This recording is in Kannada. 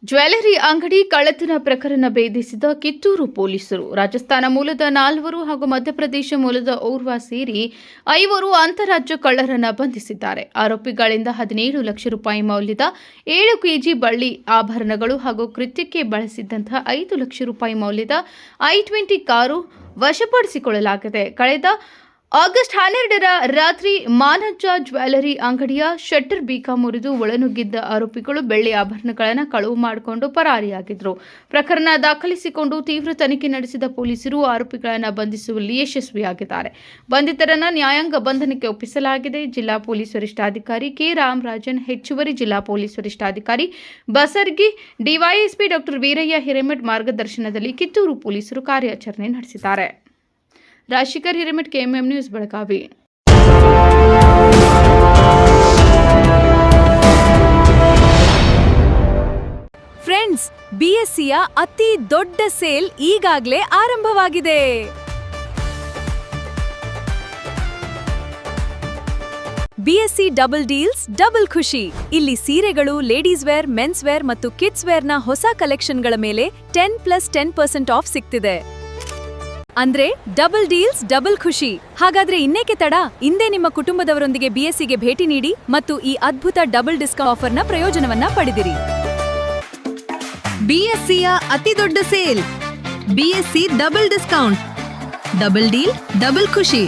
ಜ್ಯುವೆಲರಿ ಅಂಗಡಿ ಕಳ್ಳತನ ಪ್ರಕರಣ ಭೇದಿಸಿದ ಕಿತ್ತೂರು ಪೊಲೀಸರು ರಾಜಸ್ಥಾನ ಮೂಲದ 4 ಹಾಗೂ ಮಧ್ಯಪ್ರದೇಶ ಮೂಲದ ಓರ್ವ ಸೇರಿ 5 ಅಂತಾರಾಜ್ಯ ಕಳ್ಳರನ್ನು ಬಂಧಿಸಿದ್ದಾರೆ. ಆರೋಪಿಗಳಿಂದ 17 ಲಕ್ಷ ರೂಪಾಯಿ ಮೌಲ್ಯದ 7 ಕೆಜಿ ಬೆಳ್ಳಿ ಆಭರಣಗಳು ಹಾಗೂ ಕೃತ್ಯಕ್ಕೆ ಬಳಸಿದ್ದಂತಹ 5 ಲಕ್ಷ ರೂಪಾಯಿ ಮೌಲ್ಯದ i20 ಕಾರು ವಶಪಡಿಸಿಕೊಳ್ಳಲಾಗಿದೆ. ಕಳೆದ ಆಗಸ್ಟ್ 12ರ ರಾತ್ರಿ ಮಾನಜ್ಜ ಜ್ಯುವೆಲರಿ ಅಂಗಡಿಯ ಶಟ್ಟರ್ ಬೀಗ ಮುರಿದು ಒಳನುಗ್ಗಿದ್ದ ಆರೋಪಿಗಳು ಬೆಳ್ಳಿ ಆಭರಣಗಳನ್ನು ಕಳವು ಮಾಡಿಕೊಂಡು ಪರಾರಿಯಾಗಿದ್ದರು. ಪ್ರಕರಣ ದಾಖಲಿಸಿಕೊಂಡು ತೀವ್ರ ತನಿಖೆ ನಡೆಸಿದ ಪೊಲೀಸರು ಆರೋಪಿಗಳನ್ನು ಬಂಧಿಸುವಲ್ಲಿ ಯಶಸ್ವಿಯಾಗಿದ್ದಾರೆ. ಬಂಧಿತರನ್ನು ನ್ಯಾಯಾಂಗ ಬಂಧನಕ್ಕೆ ಒಪ್ಪಿಸಲಾಗಿದೆ. ಜಿಲ್ಲಾ ಪೊಲೀಸ್ ವರಿಷ್ಠಾಧಿಕಾರಿ ಕೆ ರಾಮರಾಜನ್, ಹೆಚ್ಚುವರಿ ಜಿಲ್ಲಾ ಪೊಲೀಸ್ ವರಿಷ್ಠಾಧಿಕಾರಿ ಬಸರ್ಗಿ, ಡಿವೈಎಸ್ಪಿ ಡಾ ವೀರಯ್ಯ ಹಿರೇಮಠ್ ಮಾರ್ಗದರ್ಶನದಲ್ಲಿ ಕಿತ್ತೂರು ಪೊಲೀಸರು ಕಾರ್ಯಾಚರಣೆ ನಡೆಸಿದ್ದಾರೆ. Rajashekhar Hiremath, KMM news, Belagavi. Friends, ಬಿಎಸ್ಸಿಯ ಅತಿ ದೊಡ್ಡ ಸೇಲ್ ಈಗಾಗಲೇ ಆರಂಭವಾಗಿದೆ. ಬಿಎಸ್ಸಿ ಡಬಲ್ ಡೀಲ್ಸ್ ಡಬಲ್ ಖುಷಿ. ಇಲ್ಲಿ ಸೀರೆಗಳು, ಲೇಡೀಸ್ ವೇರ್, ಮೆನ್ಸ್ ವೇರ್ ಮತ್ತು ಕಿಡ್ಸ್ ವೇರ್ನ ಹೊಸ ಕಲೆಕ್ಷನ್ಗಳ ಮೇಲೆ 10+10% ಆಫ್ ಸಿಗ್ತಿದೆ. ಅಂದ್ರೆ ಡಬಲ್ ಡೀಲ್ಸ್ ಡಬಲ್ ಖುಷಿ. ಹಾಗಾದ್ರೆ ಇನ್ನೇಕೆ ತಡ? ಇಂದೇ ನಿಮ್ಮ ಕುಟುಂಬದವರೊಂದಿಗೆ ಬಿಎಸ್ಸಿಗೆ ಭೇಟಿ ನೀಡಿ ಮತ್ತು ಈ ಅದ್ಭುತ ಡಬಲ್ ಡಿಸ್ಕೌಂಟ್ ಆಫರ್ನ ಪ್ರಯೋಜನವನ್ನ ಪಡೆದಿರಿ. ಬಿಎಸ್ಸಿಯ ಅತಿ ದೊಡ್ಡ sale, BSc double discount, double deal double ಖುಷಿ.